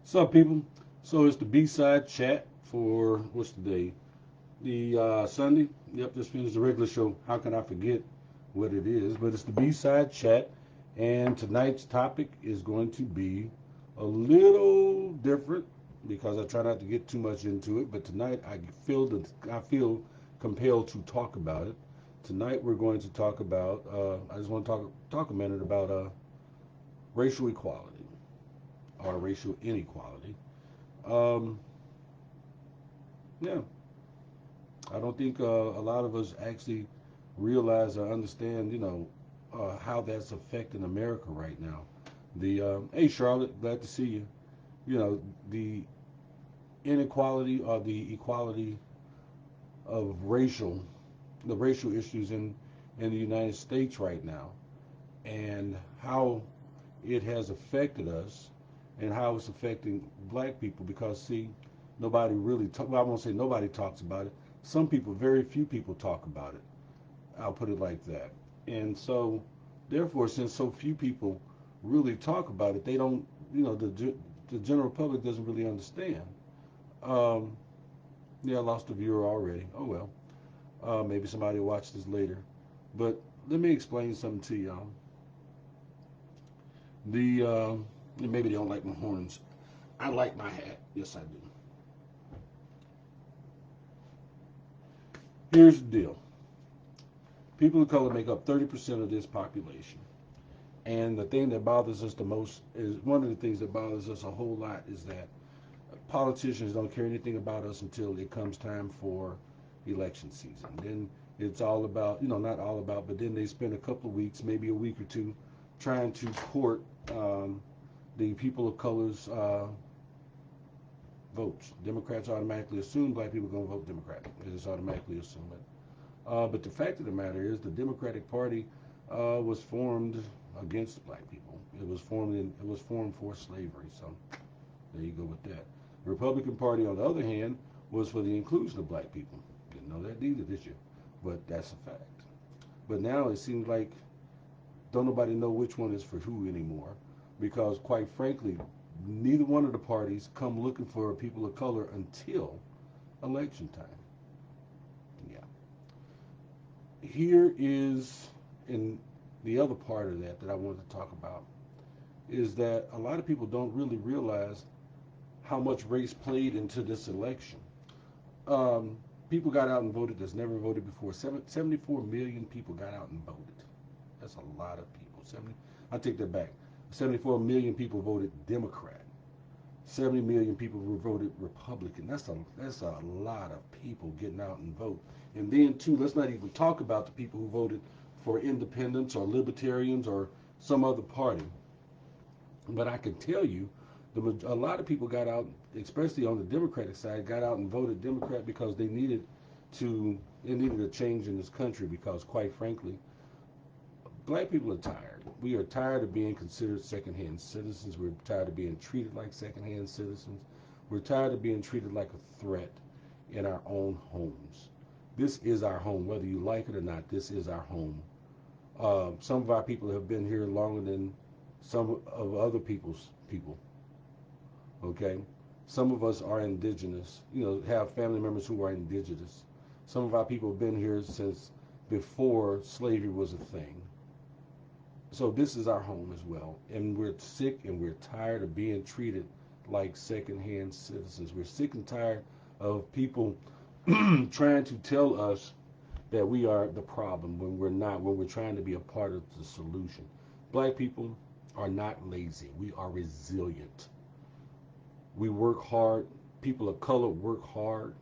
What's up, people? So it's the B-side chat for what's the day? The Sunday. Yep, just finished the regular show. How can I forget what it is? But it's the B-side chat, and tonight's topic is going to be a little different because I try not to get too much into it. But tonight I feel compelled to talk about it. Tonight we're going to talk about. I just want to talk a minute about racial equality or racial inequality. Um, yeah, I don't think a lot of us actually realize or understand, how that's affecting America right now. The Hey, Charlotte, glad to see you. The inequality or the equality of the racial issues in the United States right now, and how it has affected us, and how it's affecting Black people. Because see, well, I won't say nobody talks about it. Some people, very few people talk about it. I'll put it like that. And so, therefore, since so few people really talk about it, they don't, the general public doesn't really understand. Um, yeah, I lost a viewer already. Oh well. Maybe somebody will watch this later. But let me explain something to y'all. The Maybe they don't like my horns. I like my hat. Yes, I do. Here's the deal. People of color make up 30% of this population. And the thing that bothers us the most is one of the things that bothers us a whole lot is that politicians don't care anything about us until it comes time for election season. Then it's all about, not all about, but then they spend a couple of weeks, maybe a week or two, trying to court the people of color's votes. Democrats automatically assume black people are going to vote Democratic. They just automatically assume it. But the fact of the matter is, the Democratic Party was formed against black people. It was formed for slavery. So there you go with that. The Republican Party, on the other hand, was for the inclusion of black people. Didn't know that either, did you? But that's a fact. But now it seems like don't nobody know which one is for who anymore, because quite frankly, neither one of the parties come looking for people of color until election time. Yeah. Here is in the other part of that I wanted to talk about is that a lot of people don't really realize how much race played into this election. People got out and voted that's never voted before. 74 million people got out and voted. That's a lot of people. I take that back. 74 million people voted Democrat. 70 million people voted Republican. That's a lot of people getting out and vote. And then too, let's not even talk about the people who voted for independents or libertarians or some other party. But I can tell you, a lot of people got out, especially on the Democratic side, got out and voted Democrat because they needed a change in this country. Because quite frankly, black people are tired. We are tired of being considered secondhand citizens. We're tired of being treated like secondhand citizens. We're tired of being treated like a threat in our own homes. This is our home, whether you like it or not. This is our home. Some of our people have been here longer than some of other people's people. Okay, some of us are indigenous. Have family members who are indigenous. Some of our people have been here since before slavery was a thing. So this is our home as well, and we're sick and we're tired of being treated like secondhand citizens. We're sick and tired of people trying to tell us that we are the problem when we're not, when we're trying to be a part of the solution. Black people are not lazy. We are resilient. We work hard. People of color work hard.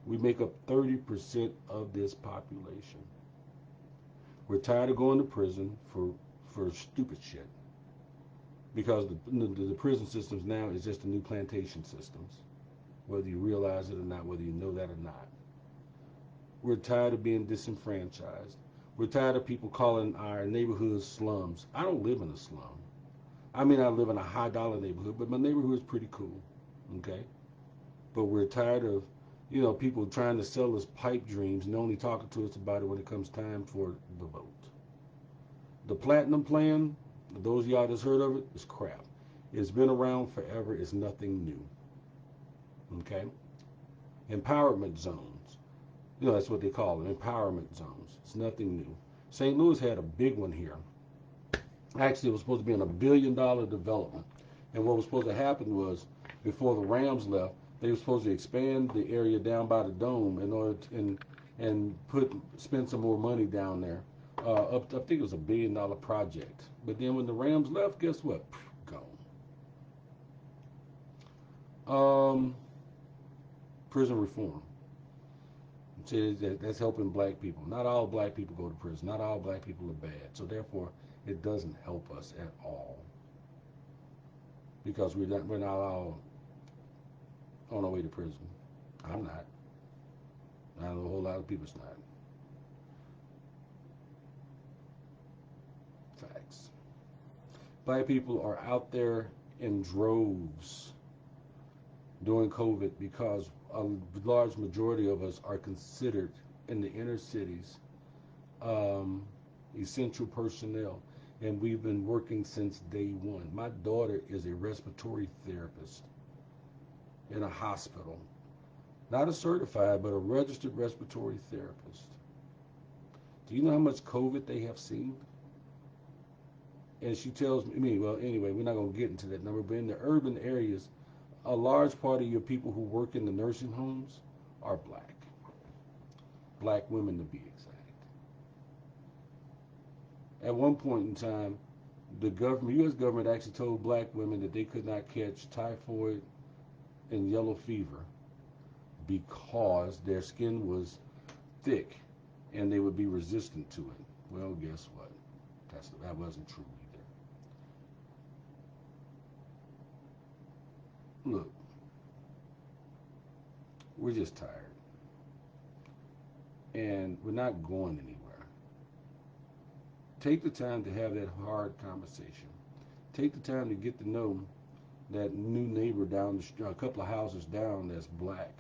We make up 30% of this population. We're tired of going to prison for stupid shit, because the prison systems now is just the new plantation systems, whether you realize it or not, whether you know that or not. We're tired of being disenfranchised. We're tired of people calling our neighborhoods slums. I don't live in a slum. I mean, I live in a high dollar neighborhood, but my neighborhood is pretty cool. Okay? But we're tired of, people trying to sell us pipe dreams and only talking to us about it when it comes time for the vote. The platinum plan, those of y'all that's heard of it, is crap. It's been around forever. It's nothing new. Okay? Empowerment zones. You know, that's what they call them, empowerment zones. It's nothing new. St. Louis had a big one here. Actually, it was supposed to be in $1 billion development. And what was supposed to happen was, before the Rams left, they were supposed to expand the area down by the dome in order to, and spend some more money down there. I think it was $1 billion project. But then when the Rams left, guess what? Gone. Prison reform. That's helping black people. Not all black people go to prison. Not all black people are bad. So therefore, it doesn't help us at all, because we're not all on our way to prison. I'm not. I know a whole lot of people's not. Facts. Black people are out there in droves during COVID because a large majority of us are considered in the inner cities essential personnel, and we've been working since day one. My daughter is a respiratory therapist in a hospital, not a certified, but a registered respiratory therapist. Do you know how much COVID they have seen? And she tells me, well, anyway, we're not going to get into that number, but in the urban areas, a large part of your people who work in the nursing homes are black. Black women, to be exact. At one point in time, the government, U.S. government, actually told black women that they could not catch typhoid and yellow fever because their skin was thick and they would be resistant to it. Well, guess what? That wasn't true either. Look, we're just tired. And we're not going anywhere. Take the time to have that hard conversation. Take the time to get to know that new neighbor down the street, a couple of houses down, that's black.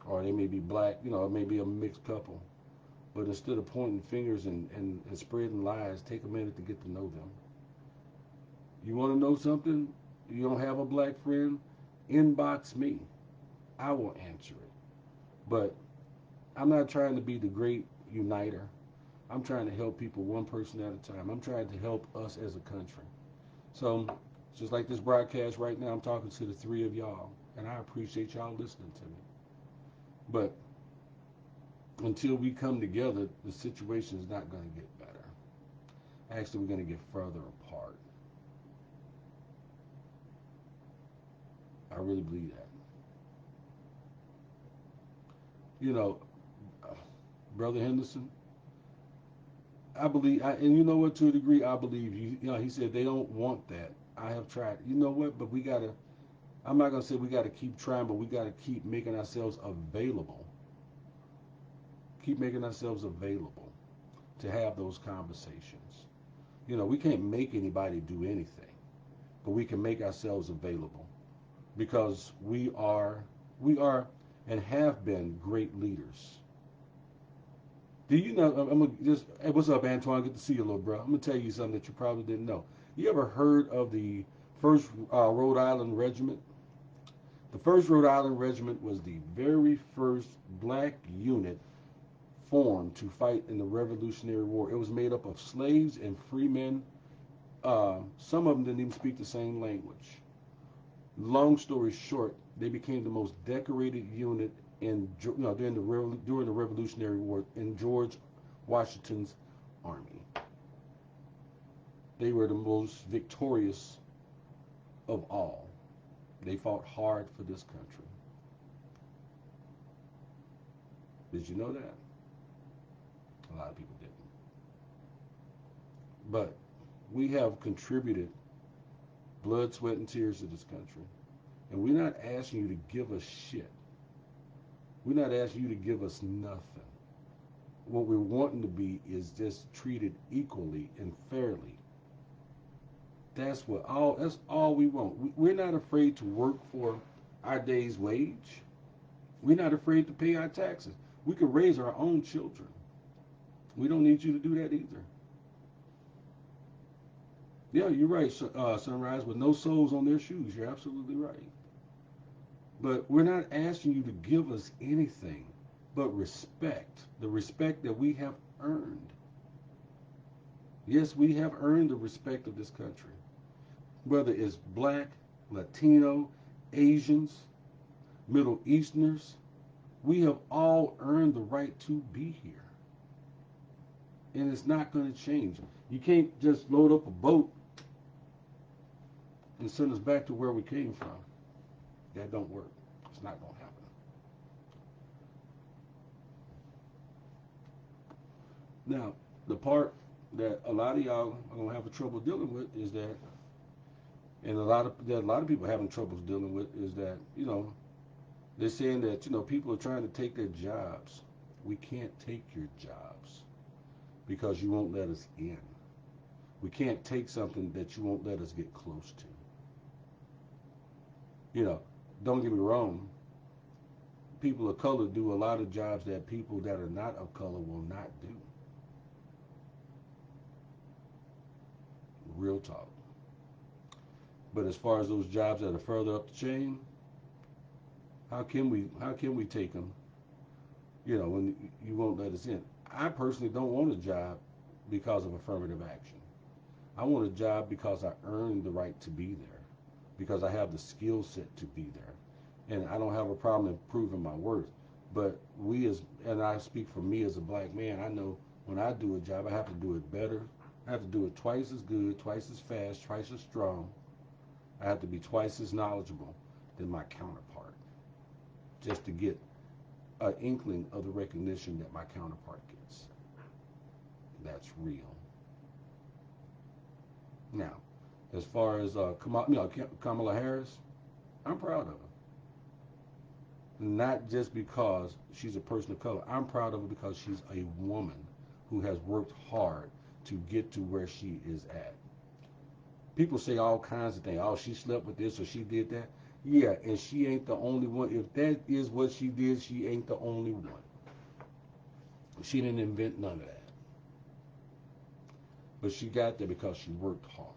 Or they may be black, it may be a mixed couple. But instead of pointing fingers and spreading lies, take a minute to get to know them. You want to know something? You don't have a black friend? Inbox me. I will answer it. But I'm not trying to be the great uniter. I'm trying to help people one person at a time. I'm trying to help us as a country. So, just like this broadcast right now, I'm talking to the three of y'all, and I appreciate y'all listening to me. But until we come together, the situation is not going to get better. Actually, we're going to get further apart. I really believe that. Brother Henderson, I believe, and you know what, to a degree, I believe you. He said they don't want that. I have tried. You know what? But we got to, I'm not going to say we got to keep trying, but we got to keep making ourselves available. Keep making ourselves available to have those conversations. We can't make anybody do anything, but we can make ourselves available, because we are and have been great leaders. Do you know, I'm gonna just, hey, what's up, Antoine? Good to see you, little bro. I'm gonna tell you something that you probably didn't know. You ever heard of the 1st Rhode Island Regiment? The 1st Rhode Island Regiment was the very first black unit formed to fight in the Revolutionary War. It was made up of slaves and free men. Some of them didn't even speak the same language. Long story short, they became the most decorated unit during the Revolutionary War in George Washington's army. They were the most victorious of all. They fought hard for this country. Did you know that? A lot of people didn't. But we have contributed blood, sweat, and tears to this country. And we're not asking you to give us shit. We're not asking you to give us nothing. What we're wanting to be is just treated equally and fairly. That's all we want. We're not afraid to work for our day's wage. We're not afraid to pay our taxes. We can raise our own children. We don't need you to do that either. Yeah, you're right, Sunrise, with no soles on their shoes. You're absolutely right. But we're not asking you to give us anything but respect, the respect that we have earned. Yes, we have earned the respect of this country. Whether it's black, Latino, Asians, Middle Easterners, we have all earned the right to be here. And it's not going to change. You can't just load up a boat and send us back to where we came from. That don't work. It's not going to happen. Now, the part that a lot of y'all are going to have a trouble dealing with is that, and a lot of people having troubles dealing with is that, they're saying that, people are trying to take their jobs. We can't take your jobs because you won't let us in. We can't take something that you won't let us get close to. You know, don't get me wrong. People of color do a lot of jobs that people that are not of color will not do. Real talk. But as far as those jobs that are further up the chain, how can we take them? When you won't let us in. I personally don't want a job because of affirmative action. I want a job because I earned the right to be there, because I have the skill set to be there, and I don't have a problem in proving my worth. But and I speak for me as a black man, I know when I do a job, I have to do it better. I have to do it twice as good, twice as fast, twice as strong. I have to be twice as knowledgeable than my counterpart, just to get an inkling of the recognition that my counterpart gets. That's real. Now, as far as Kamala Harris, I'm proud of her. Not just because she's a person of color. I'm proud of her because she's a woman who has worked hard to get to where she is at. People say all kinds of things. Oh, she slept with this or she did that. Yeah, and she ain't the only one. If that is what she did, she ain't the only one. She didn't invent none of that. But she got there because she worked hard.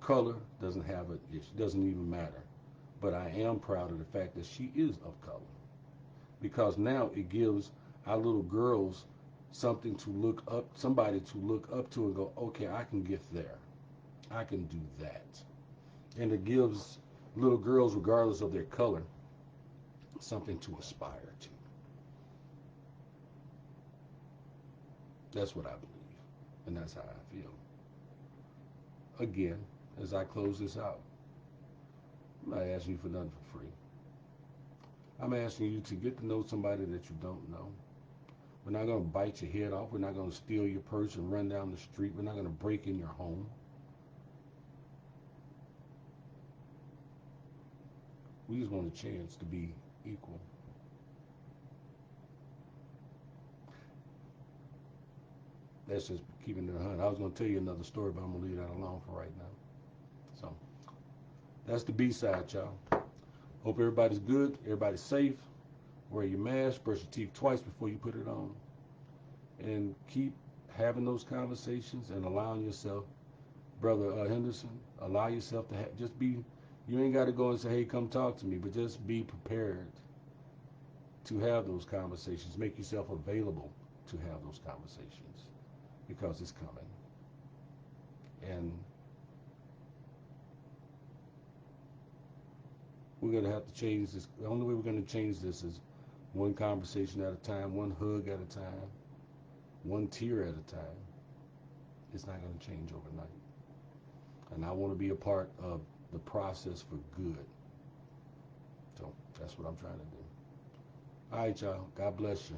Color doesn't have it. It doesn't even matter. But I am proud of the fact that she is of color, because now it gives our little girls something to look up, somebody to look up to and go, okay, I can get there. I can do that. And it gives little girls, regardless of their color, something to aspire to. That's what I believe. And that's how I feel. Again, as I close this out, I'm not asking you for nothing for free. I'm asking you to get to know somebody that you don't know. We're not going to bite your head off. We're not going to steal your purse and run down the street. We're not going to break in your home. We just want a chance to be equal. That's just keeping it 100. I was going to tell you another story, but I'm going to leave that alone for right now. So that's the B side, y'all. Hope everybody's good. Everybody's safe. Wear your mask. Brush your teeth twice before you put it on. And keep having those conversations and allowing yourself, Brother Henderson, allow yourself to just be, you ain't got to go and say, hey, come talk to me, but just be prepared to have those conversations. Make yourself available to have those conversations, because it's coming. And we're going to have to change this. The only way we're going to change this is one conversation at a time, one hug at a time, one tear at a time. It's not going to change overnight. And I want to be a part of the process for good. So that's what I'm trying to do. All right, y'all. God bless you.